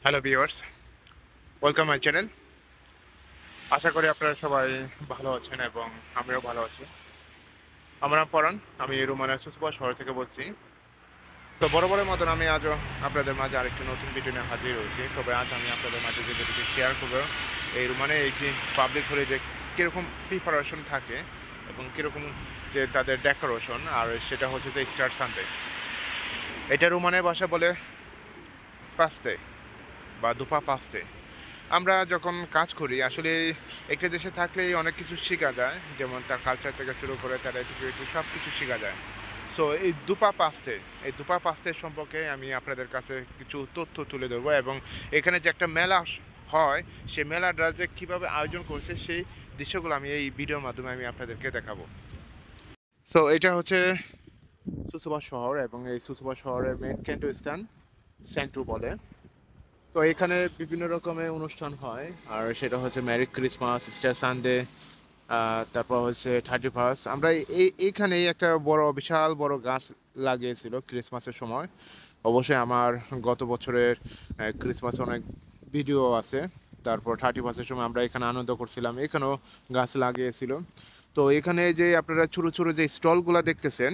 Hello viewers, welcome my channel. আশা করি আপনারা সবাই ভালো আছেন এবং আমিও ভালো আছি। আমার নাম পরাণ, আমি রোমানিয়া সুসবা শহর থেকে বলছি। তো বরাবরের মতন আমি আজও আপনাদের মাঝে আরেকটি নতুন ভিডিও নিয়ে হাজির হয়েছি। তবে আজ আমি আপনাদের মাঝে যে ভিডিওটি শেয়ার করবো, এই রোমানিয়া এই যে পাবলিক হলিডে কীরকম প্রিপারেশন থাকে এবং কীরকম যে তাদের ডেকোরেশন, আর সেটা হচ্ছে যে স্টার সানডে। এটা রোমানিয়া ভাষা বলে পাস্তে বা দুপা পাস্তে। আমরা যখন কাজ করি আসলে একটা দেশে থাকলেই অনেক কিছু শেখা যায়, যেমন তার কালচার থেকে শুরু করে তার অ্যাটিটিউড সব কিছু শেখা যায়। সো এই দুপা পাস্তের সম্পর্কে আমি আপনাদের কাছে কিছু তথ্য তুলে ধরবো, এবং এখানে যে একটা মেলা হয় সেই মেলাটা যে কীভাবে আয়োজন করছে সেই দৃশ্যগুলো আমি এই ভিডিওর মাধ্যমে আমি আপনাদেরকে দেখাবো। সো এটা হচ্ছে সুসুবা শহর, এবং এই সুসুবা শহরের মেন কেন্দ্র স্থান সেন্ট্রু বলে। তো এখানে বিভিন্ন রকমের অনুষ্ঠান হয়, আর সেটা হচ্ছে ম্যারি ক্রিসমাস, ইস্টার সানডে, তারপর হচ্ছে 31st। আমরা এইখানেই একটা বিশাল বড় গাছ লাগিয়েছিল ক্রিসমাসের সময়। অবশ্যই আমার গত বছরের ক্রিসমাসে অনেক ভিডিও আছে। তারপর 31st সময় আমরা এখানে আনন্দ করছিলাম, এখানেও গাছ লাগিয়েছিল। তো এখানে যে আপনারা ছোটো ছোটো যে স্টলগুলো দেখতেছেন,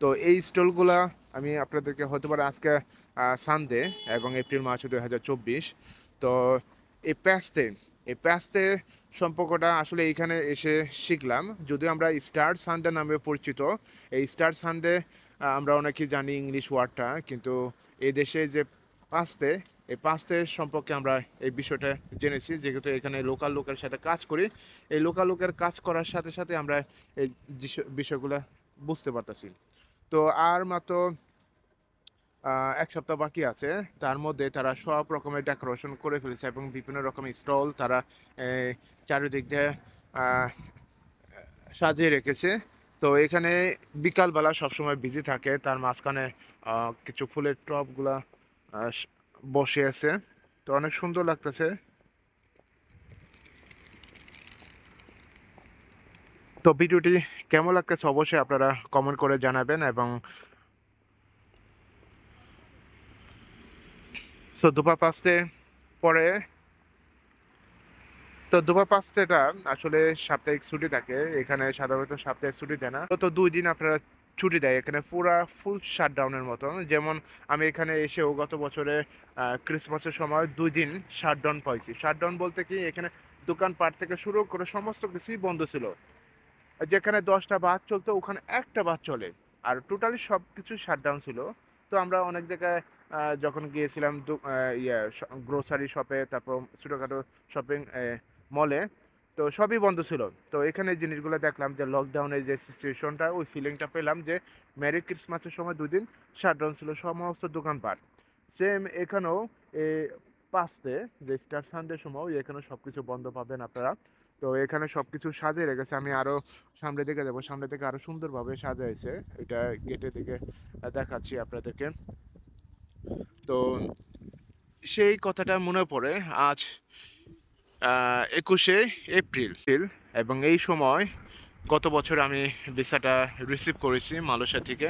তো এই স্টলগুলা আমি আপনাদেরকে হতে পারে আজকে সানডে এবং এপ্রিল মাস 2024। তো এই প্যাস্তে এই প্যাস্তে সম্পর্কটা আসলে এইখানে এসে শিখলাম। যদিও আমরা স্টার সানডে নামে পরিচিত, এই স্টার সানডে আমরা অনেকেই জানি ইংলিশ ওয়ার্ডটা, কিন্তু এই দেশে যে পাস্তে এই পাস্তের সম্পর্কে আমরা এই বিষয়টা জেনেছি, যেহেতু এখানে লোকাল লোকের সাথে কাজ করি। এই লোকাল লোকের কাজ করার সাথে সাথে আমরা এই বিষয়গুলো বুঝতে পারতেছি। তো আর মাত্র 1 সপ্তাহ বাকি আছে। তার মধ্যে তারা সব রকমের ডেকোরেশন করে ফেলেছে এবং বিভিন্ন রকমের স্টল তারা চারিদিক দিয়ে আহ, সাজিয়ে রেখেছে। তো এখানে বিকালবেলা সবসময় বিজি থাকে, তার মাঝখানে কিছু ফুলের টবগুলা আহ, স- বসে আছে। তো অনেক সুন্দর লাগতেছে। তো ভিডিওটি কেমন লাগতেছে অবশ্যই আপনারা কমেন্ট করে জানাবেন। এবং সো দুপুর 5টে পরে, তো দুপুর 5টা আসলে সাপ্তাহিক ছুটি থাকে এখানে, সাধারণত সাপ্তাহিক ছুটি দেয় না। তো 2 দিন আপনারা ছুটি দেয় এখানে, পুরা ফুল শাটডাউনের মতো। যেমন আমি এখানে এসেও গত বছরে ক্রিসমাসের সময় 2 দিন শাটডাউন পাইছি। শাটডাউন বলতে কি, এখানে দোকানপাট থেকে শুরু করে সমস্ত কিছুই বন্ধ ছিল। যেখানে 10টা বাস চলতো ওখানে একটা বাস চলে, আর টোটালি সব কিছু শাটডাউন ছিল। তো আমরা অনেক জায়গায় যখন গিয়েছিলাম গ্রোসারি শপে, তারপর ছোটোখাটো শপিং মলে, তো সবই বন্ধ ছিল। তো এখানে জিনিসগুলো দেখলাম যে লকডাউনের যে সিচুয়েশনটা, ওই ফিলিংটা পেলাম যে মেরি ক্রিসমাসের সময় 2 দিন শাটডাউন ছিল সমস্ত দোকানপাট। সেম এখানেও এ পাঁচতে যে স্টার সানডের সময় এখানে সব কিছু বন্ধ পাবেন আপনারা। তো এখানে সব কিছু সাজিয়ে রেখেছে, আমি আরও সামনের দিকে যাবো, সামনের দিকে আরও সুন্দরভাবে সাজাইছে। এটা গেটের দিকে দেখাচ্ছি আপনাদেরকে। তো সেই কথাটা মনে পড়ে আজ 21শে এপ্রিল, এবং এই সময় গত বছর আমি ভিসাটা রিসিভ করেছি মালয়েশিয়া থেকে,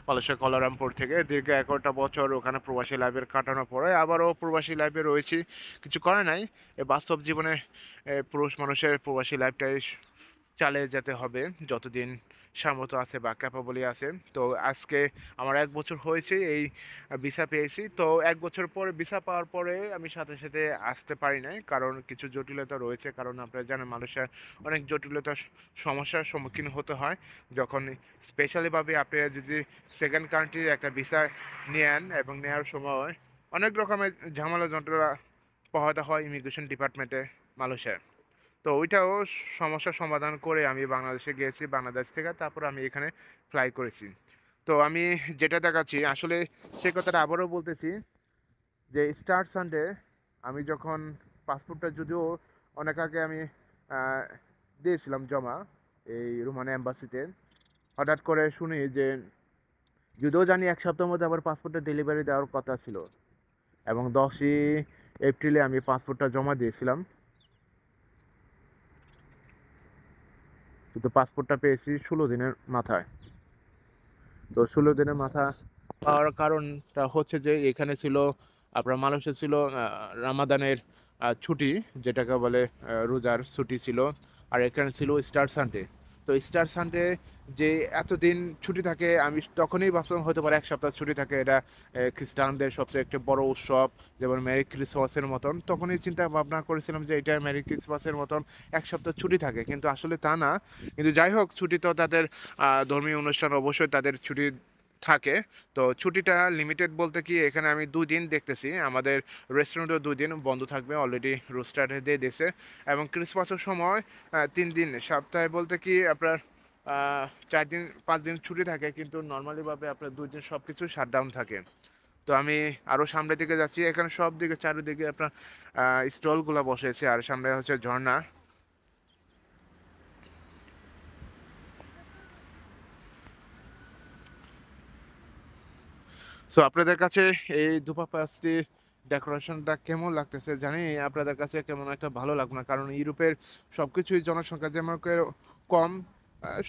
মালয়েশিয়া কোয়ালালামপুর থেকে। দীর্ঘ 11টা বছর ওখানে প্রবাসী লাইফের কাটানোর পরে আবারও প্রবাসী লাইফে রয়েছি। কিছু করে নাই, এ বাস্তব জীবনে পুরুষ মানুষের প্রবাসী লাইফটাই চালিয়ে যেতে হবে যতদিন সামর্থ্য আছে বা ক্যাপাবলি আছে। তো আজকে আমার 1 বছর হয়েছে এই ভিসা পেয়েছি। তো 1 বছর পরে ভিসা পাওয়ার পরে আমি সাথে সাথে আসতে পারি নাই, কারণ কিছু জটিলতা রয়েছে। কারণ আপনারা জানেন মানুষের অনেক জটিলতার সমস্যার সম্মুখীন হতে হয় যখন, স্পেশালিভাবে আপনি যদি সেকেন্ড কান্ট্রির একটা ভিসা নেন, এবং নেওয়ার সময় অনেক রকমের ঝামেলা যন্ত্রণা পোহাতে হয় ইমিগ্রেশন ডিপার্টমেন্টে মালয়েশিয়ায়। তো ওইটাও সমস্যার সমাধান করে আমি বাংলাদেশে গিয়েছি, বাংলাদেশ থেকে তারপর আমি এখানে ফ্লাই করেছি। তো আমি যেটা দেখাচ্ছি আসলে সে কথাটা আবারও বলতেছি, যে স্টার সানডে আমি যখন পাসপোর্টটা, যদিও অনেক আগে আমি আহ, দিয়েছিলাম জমা এই রোমানিয়া এম্বাসিতে, হঠাৎ করে শুনি যে, যদিও জানি 1 সপ্তাহের মধ্যে আবার পাসপোর্টটা ডেলিভারি দেওয়ার কথা ছিল, এবং 10ই এপ্রিলে আমি পাসপোর্টটা জমা দিয়েছিলাম, কিন্তু পাসপোর্টটা পেয়েছি 16 দিনের মাথায়। তো 16 দিনের মাথা পাওয়ার কারণটা হচ্ছে যে এখানে ছিল আপনার মালয়েশিয়া ছিল রামাদানের ছুটি, যেটাকে বলে রোজার ছুটি ছিল। আর এখানে ছিল স্টার সানডে। তো স্টার সানডে যে এতদিন ছুটি থাকে, আমি তখনই ভাবছিলাম হতে পারে 1 সপ্তাহ ছুটি থাকে, এটা খ্রিস্টানদের সবচেয়ে একটা বড় উৎসব, যেমন মেরি ক্রিসমাসের মতন। তখনই চিন্তা ভাবনা করেছিলাম যে এটা মেরি ক্রিসমাসের মতন 1 সপ্তাহ ছুটি থাকে, কিন্তু আসলে তা না। কিন্তু যাই হোক, ছুটি তো তাদের ধর্মীয় অনুষ্ঠান অবশ্যই তাদের ছুটি থাকে। তো ছুটিটা লিমিটেড বলতে কি, এখানে আমি 2 দিন দেখতেছি, আমাদের রেস্টুরেন্টও 2 দিন বন্ধ থাকবে, অলরেডি রোস্টার দিয়ে দিয়েছে। এবং ক্রিসমাসের সময় 3 দিন, সপ্তাহে বলতে কি আপনার 4 দিন 5 দিন ছুটি থাকে, কিন্তু নর্মালিভাবে আপনার 2 দিন সব কিছু শাটডাউন থাকে। তো আমি আরও সামনের দিকে যাচ্ছি, এখানে সব দিকে চারিদিকে আপনার স্টলগুলো বসেছে, আর সামনে হচ্ছে ঝর্ণা। সো আপনাদের কাছে এই দুপা পাঁচটি ডেকোরেশনটা কেমন লাগতেছে জানি, আপনাদের কাছে কেমন একটা ভালো লাগবে না, কারণ ইউরোপের সব কিছুই জনসংখ্যা যেমন করে কম,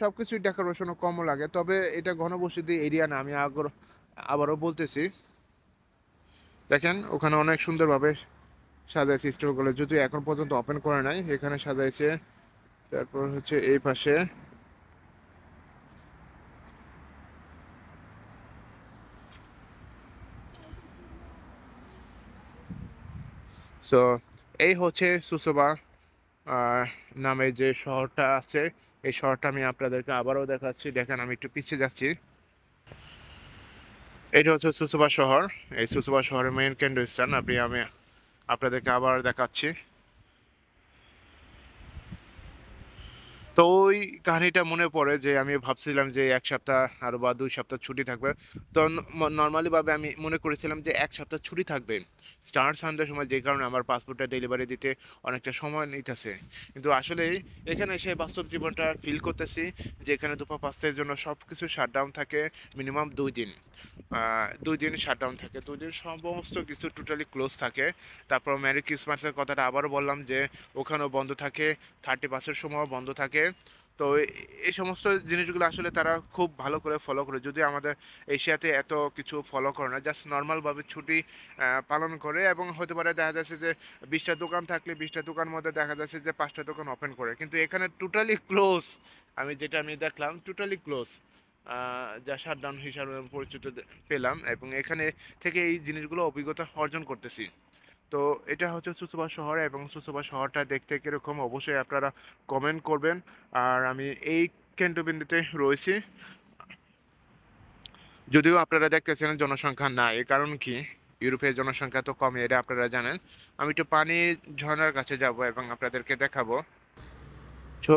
সব কিছুই ডেকোরেশনও কমও লাগে। তবে এটা ঘনবসতি এরিয়া না, আমি আবারও বলতেছি। দেখেন ওখানে অনেক সুন্দরভাবে সাজাইছে স্টোরগুলো, যদিও এখন পর্যন্ত ওপেন করে নাই, এখানে সাজাইছে। তারপর হচ্ছে এই পাশে। সো এই হচ্ছে সুসোবা আহ, নামে যে শহরটা আছে। এই শহরটা আমি আপনাদেরকে আবারও দেখাচ্ছি, দেখেন আমি একটু পিছিয়ে যাচ্ছি। এটা হচ্ছে সুসোবা শহর। এই সুসোবা শহরের মেইন কেন্দ্রস্থান, আমি আপনাদেরকে আবার দেখাচ্ছি। তো ওই কাহিনীটা মনে পড়ে যে আমি ভাবছিলাম যে 1 সপ্তাহ আর বা 2 সপ্তাহ ছুটি থাকবে। তো নর্মালি ভাবে আমি মনে করেছিলাম যে 1 সপ্তাহ ছুটি থাকবে স্টার সানডের সময়, যে কারণে আমার পাসপোর্টটা ডেলিভারি দিতে অনেকটা সময় নিতেছে। কিন্তু আসলে এখানে এসে বাস্তব জীবনটা ফিল করতেছি যে এখানে দুপুর 5টার জন্য সব কিছু শাটডাউন থাকে, মিনিমাম 2 দিন। 2 দিন শাটডাউন থাকে, 2 দিন সমস্ত কিছু টোটালি ক্লোজ থাকে। তারপর ম্যারি ক্রিসমাসের কথাটা আবারও বললাম যে ওখানেও বন্ধ থাকে, 31-এর সময়ও বন্ধ থাকে। তো এই সমস্ত জিনিসগুলো আসলে তারা খুব ভালো করে ফলো করে, যদি আমাদের এশিয়াতে এত কিছু ফলো করে না, জাস্ট নর্মালভাবে ছুটি পালন করে। এবং হতে পারে দেখা যাচ্ছে যে 20টা দোকান থাকলে 20টা দোকানের মধ্যে দেখা যাচ্ছে যে 5টা দোকান ওপেন করে, কিন্তু এখানে টোটালি ক্লোজ। আমি দেখলাম টোটালি ক্লোজ, যা শাটডাউন হিসাবে পরিচিত পেলাম, এবং এখানে থেকে এই জিনিসগুলো অভিজ্ঞতা অর্জন করতেছি। তো এটা হচ্ছে সুসুবা শহর, এবং সুসুবা শহরটা দেখতে কীরকম অবশ্যই আপনারা কমেন্ট করবেন। আর আমি এই কেন্দ্রবিন্দুতে রয়েছি, যদিও আপনারা দেখতেছেন জনসংখ্যা নাই, কারণ কি ইউরোপের জনসংখ্যা তো কমই, এটা আপনারা জানেন। আমি একটু পানি ঝর্ণার কাছে যাব এবং আপনাদেরকে দেখাবো। তো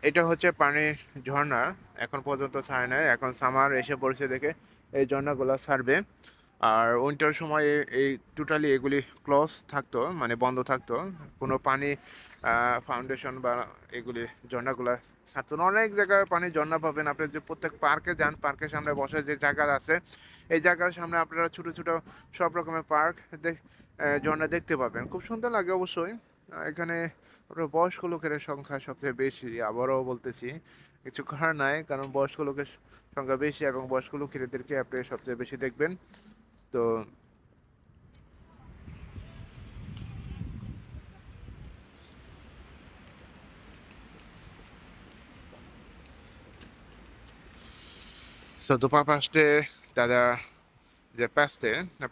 এটা হচ্ছে পানির ঝর্ণা, এখন পর্যন্ত ছাড়ে নাই, এখন সামার এসে পড়েছে দেখে এই ঝর্ণাগুলো ছাড়বে। আর উইন্টার সময় এই টোটালি এগুলি ক্লোজ থাকতো, মানে বন্ধ থাকতো, কোনো পানি ফাউন্ডেশন বা এগুলি ঝর্ণাগুলো ছাড়তো না। অনেক জায়গায় পানি ঝর্ণা পাবেন, আপনি যে প্রত্যেক পার্কে যান, পার্কের সামনে বসে যে জায়গা আছে, এই জায়গার সামনে আপনারা ছোটো ছোটো সব রকমের ঝর্ণা দেখতে পাবেন, খুব সুন্দর লাগে অবশ্যই। এখানে আপনার বয়স্ক লোকের সংখ্যা সবচেয়ে বেশি, আবারও বলতেছি, কিছু করার নাই, কারণ বয়স্ক লোকের সংখ্যা বেশি এবং বয়স্ক লোকেদেরকে আপনি সবচেয়ে বেশি দেখবেন। তো দুপা পাস্টে তারা যে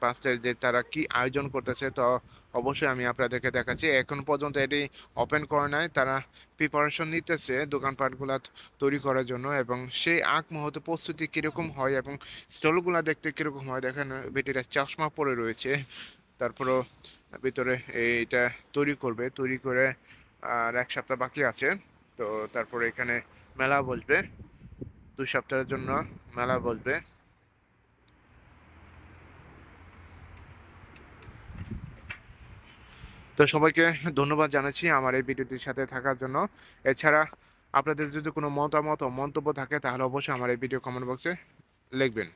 পাস্টের যে তারা কি আয়োজন করতেছে, তো অবশ্যই আমি আপনাদেরকে দেখাচ্ছি। এখন পর্যন্ত এটি ওপেন করে নাই, তারা প্রিপারেশন নিতেছে দোকানপাটগুলা তৈরি করার জন্য, এবং সেই আগ মুহূর্তে প্রস্তুতি কীরকম হয় এবং স্টলগুলো দেখতে কীরকম হয়। দেখেন বেটিরা চশমা পরে রয়েছে, তারপরও ভিতরে এইটা তৈরি করে আর 1 সপ্তাহ বাকি আছে। তো তারপরে এখানে মেলা বসবে, 2 সপ্তাহের জন্য মেলা বসবে। তো সবাইকে ধন্যবাদ জানাচ্ছি আমার এই ভিডিওটির সাথে থাকার জন্য। এছাড়া আপনাদের যদি কোনো মতামত ও মন্তব্য থাকে তাহলে অবশ্যই আমার এই ভিডিও কমেন্ট বক্সে লিখবেন।